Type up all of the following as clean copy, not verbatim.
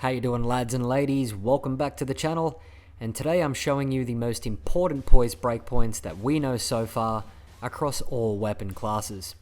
How you doing, lads and ladies? Welcome back to the channel, and today I'm showing you the most important poise breakpoints that we know so far across all weapon classes.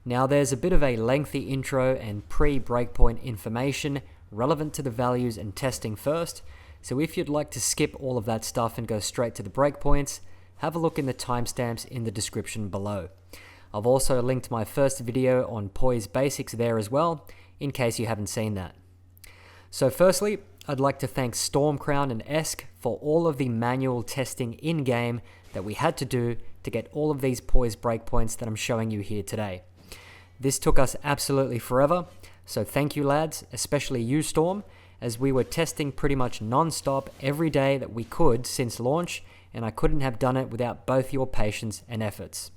Now there's a bit of a lengthy intro and pre-breakpoint information relevant to the values and testing first, so if you'd like to skip all of that stuff and go straight to the breakpoints, have a look in the timestamps in the description below. I've also linked my first video on poise basics there as well, in case you haven't seen that. So firstly, I'd like to thank Stormcrown and Esk for all of the manual testing in-game that we had to do to get all of these poise breakpoints that I'm showing you here today. This took us absolutely forever, so thank you lads, especially you Storm, as we were testing pretty much non-stop every day that we could since launch, and I couldn't have done it without both your patience and efforts.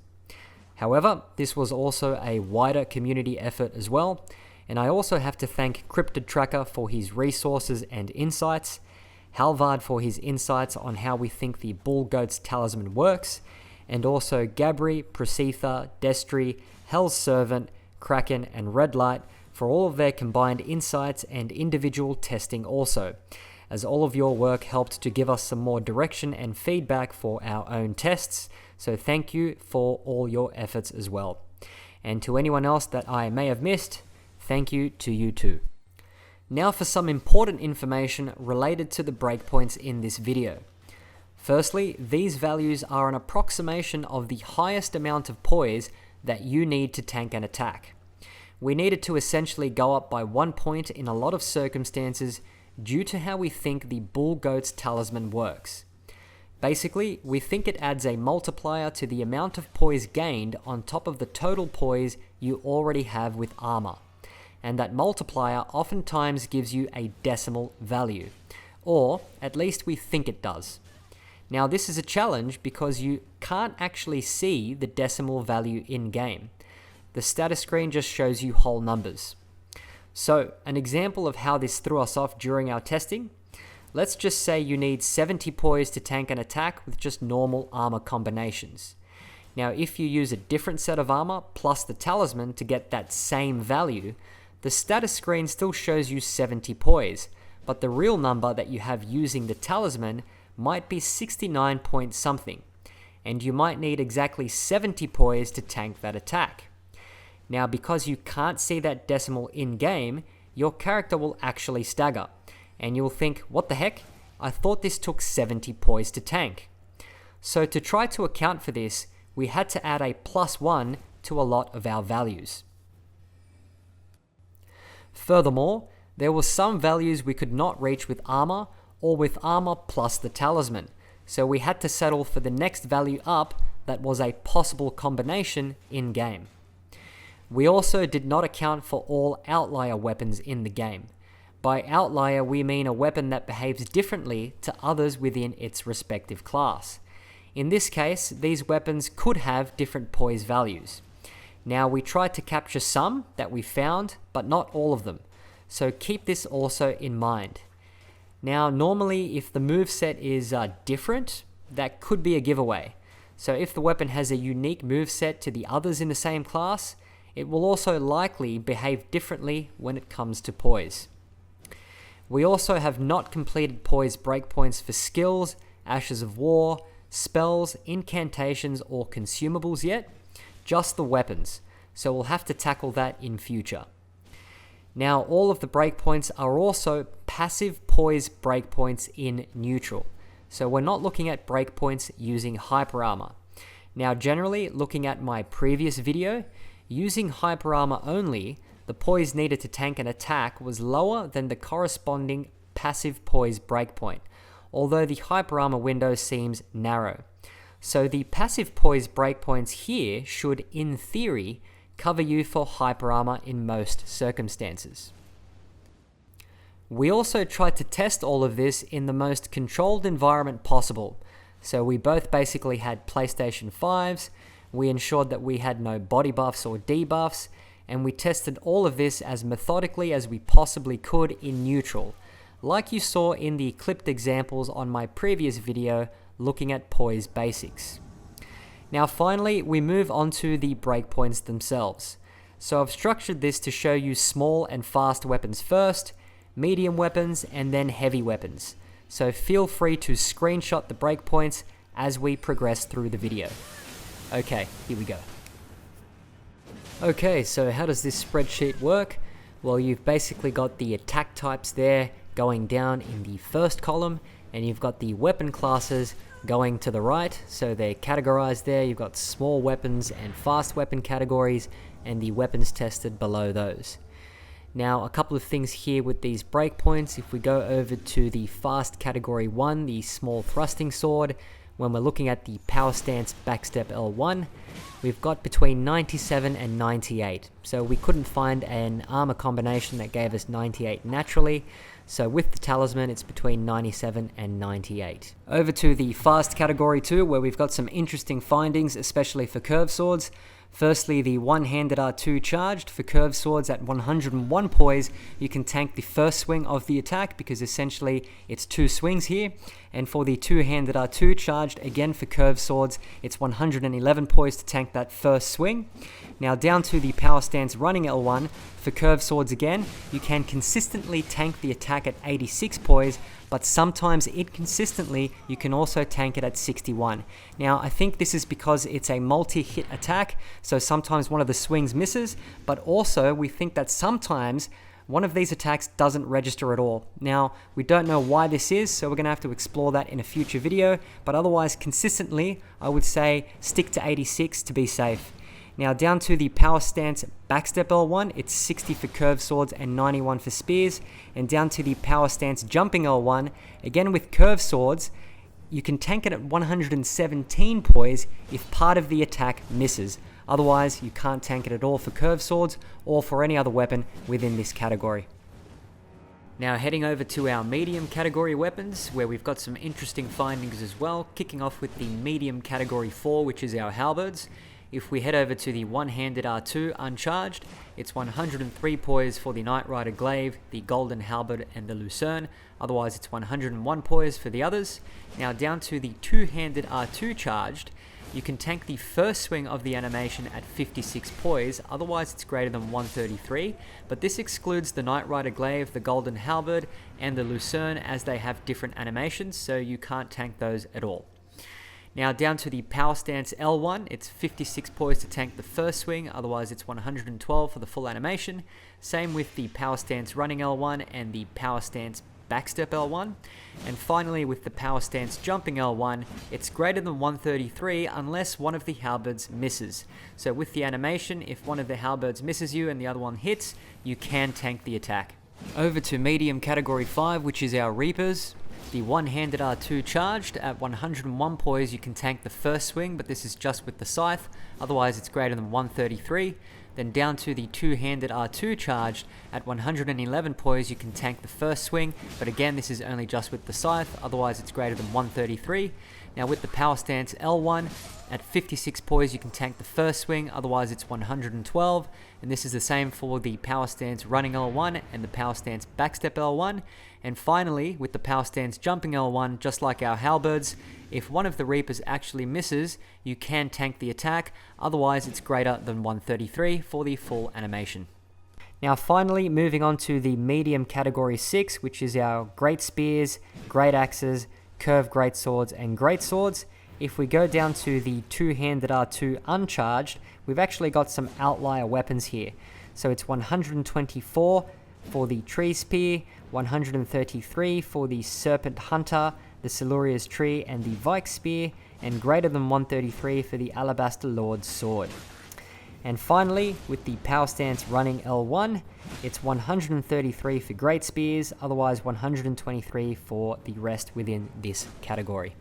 However, this was also a wider community effort as well, and I also have to thank Cryptid Tracker for his resources and insights, Halvard for his insights on how we think the Bull Goat's Talisman works, and also Gabri, Procetha, Destry, Hell's Servant, Kraken, and Redlight for all of their combined insights and individual testing also, as all of your work helped to give us some more direction and feedback for our own tests, so thank you for all your efforts as well. And to anyone else that I may have missed, thank you to you too. Now for some important information related to the breakpoints in this video. Firstly, these values are an approximation of the highest amount of poise that you need to tank an attack. We needed to essentially go up by 1 point in a lot of circumstances due to how we think the Bull Goat's Talisman works. Basically, we think it adds a multiplier to the amount of poise gained on top of the total poise you already have with armor. And that multiplier oftentimes gives you a decimal value, or at least we think it does. Now this is a challenge because you can't actually see the decimal value in-game. The status screen just shows you whole numbers. So an example of how this threw us off during our testing, let's just say you need 70 poise to tank an attack with just normal armor combinations. Now if you use a different set of armor plus the talisman to get that same value, the status screen still shows you 70 poise, but the real number that you have using the talisman might be 69 point something, and you might need exactly 70 poise to tank that attack. Now because you can't see that decimal in-game, your character will actually stagger, and you'll think, what the heck, I thought this took 70 poise to tank. So to try to account for this, we had to add a +1 to a lot of our values. Furthermore, there were some values we could not reach with armor or with armor plus the talisman, so we had to settle for the next value up that was a possible combination in-game. We also did not account for all outlier weapons in the game. By outlier we mean a weapon that behaves differently to others within its respective class. In this case, these weapons could have different poise values. Now we tried to capture some that we found, but not all of them, so keep this also in mind. Now normally if the moveset is different, that could be a giveaway. So if the weapon has a unique moveset to the others in the same class, it will also likely behave differently when it comes to poise. We also have not completed poise breakpoints for skills, Ashes of War, spells, incantations or consumables yet, just the weapons, so we'll have to tackle that in future. Now all of the breakpoints are also passive poise breakpoints in neutral, so we're not looking at breakpoints using hyper armor. Now generally, looking at my previous video, using hyper armor only, the poise needed to tank an attack was lower than the corresponding passive poise breakpoint, although the hyper armor window seems narrow. So the passive poise breakpoints here should, in theory, cover you for hyper armor in most circumstances. We also tried to test all of this in the most controlled environment possible. So we both basically had PlayStation 5s, we ensured that we had no body buffs or debuffs, and we tested all of this as methodically as we possibly could in neutral, like you saw in the clipped examples on my previous video looking at poise basics. Now finally, we move on to the breakpoints themselves. So I've structured this to show you small and fast weapons first, medium weapons, and then heavy weapons. So feel free to screenshot the breakpoints as we progress through the video. Okay, here we go. Okay, so how does this spreadsheet work? Well, you've basically got the attack types there going down in the first column, and you've got the weapon classes going to the right, so they're categorized there. You've got small weapons and fast weapon categories, and the weapons tested below those. Now, a couple of things here with these breakpoints. If we go over to the fast category 1, the small thrusting sword, when we're looking at the power stance backstep L1, we've got between 97 and 98. So we couldn't find an armor combination that gave us 98 naturally. So with the talisman, it's between 97 and 98. Over to the fast category 2, where we've got some interesting findings, especially for curved swords. Firstly, the one-handed R2 charged. For curved swords at 101 poise, you can tank the first swing of the attack because essentially it's 2 swings here. And for the two-handed R2 charged, again for curved swords, it's 111 poise to tank that first swing. Now down to the power stance running L1, for curved swords again, you can consistently tank the attack at 86 poise, but sometimes inconsistently, you can also tank it at 61. Now, I think this is because it's a multi-hit attack, so sometimes one of the swings misses, but also we think that sometimes one of these attacks doesn't register at all. Now, we don't know why this is, so we're going to have to explore that in a future video, but otherwise, consistently, I would say stick to 86 to be safe. Now down to the power stance backstep L1, it's 60 for curved swords and 91 for spears. And down to the power stance jumping L1, again with curved swords, you can tank it at 117 poise if part of the attack misses. Otherwise, you can't tank it at all for curved swords or for any other weapon within this category. Now heading over to our medium category weapons, where we've got some interesting findings as well, kicking off with the medium category 4, which is our halberds. If we head over to the one-handed R2 uncharged, it's 103 poise for the Knight Rider glaive, the golden halberd, and the lucerne. Otherwise, it's 101 poise for the others. Now down to the two-handed R2 charged, you can tank the first swing of the animation at 56 poise, otherwise it's greater than 133, but this excludes the Knight Rider glaive, the golden halberd, and the lucerne, as they have different animations, so you can't tank those at all. Now down to the power stance L1, it's 56 poise to tank the first swing, otherwise it's 112 for the full animation. Same with the power stance running L1 and the power stance backstep L1. And finally with the power stance jumping L1, it's greater than 133 unless one of the halberds misses. So with the animation, if one of the halberds misses you and the other one hits, you can tank the attack. Over to medium category 5, which is our reapers. The one-handed R2 charged at 101 poise, you can tank the first swing, but this is just with the scythe, otherwise it's greater than 133. Then down to the two-handed R2 charged at 111 poise, you can tank the first swing, but again this is only just with the scythe, otherwise it's greater than 133. Now with the power stance L1, at 56 poise you can tank the first swing, otherwise it's 112, and this is the same for the power stance running L1 and the power stance backstep L1. And finally, with the power stance jumping L1, just like our halberds, if one of the reapers actually misses, you can tank the attack, otherwise it's greater than 133 for the full animation. Now finally, moving on to the medium category 6, which is our great spears, great axes, curved great swords, and great swords. If we go down to the two-handed R2 uncharged, we've actually got some outlier weapons here. So it's 124 for the tree spear, 133 for the serpent hunter, the Siluria's tree, and the Vike spear, and greater than 133 for the alabaster lord's sword. And finally, with the power stance running L1, it's 133 for great spears, otherwise 123 for the rest within this category.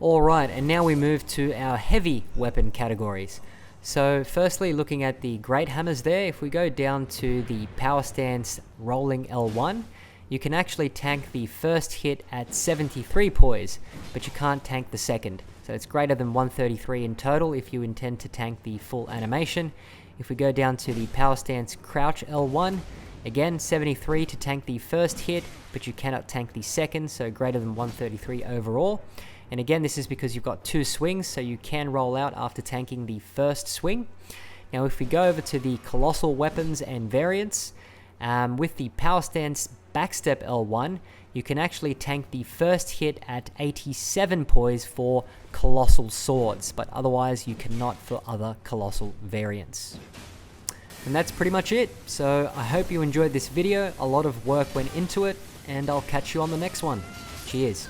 Alright, and now we move to our heavy weapon categories. So firstly, looking at the great hammers there, if we go down to the power stance rolling L1, you can actually tank the first hit at 73 poise, but you can't tank the second. So it's greater than 133 in total if you intend to tank the full animation. If we go down to the power stance crouch L1, again 73 to tank the first hit, but you cannot tank the second, so greater than 133 overall. And again, this is because you've got 2 swings, so you can roll out after tanking the first swing. Now if we go over to the colossal weapons and variants, With the power stance backstep L1, you can actually tank the first hit at 87 poise for colossal swords, but otherwise you cannot for other colossal variants. And that's pretty much it. So I hope you enjoyed this video. A lot of work went into it, and I'll catch you on the next one. Cheers.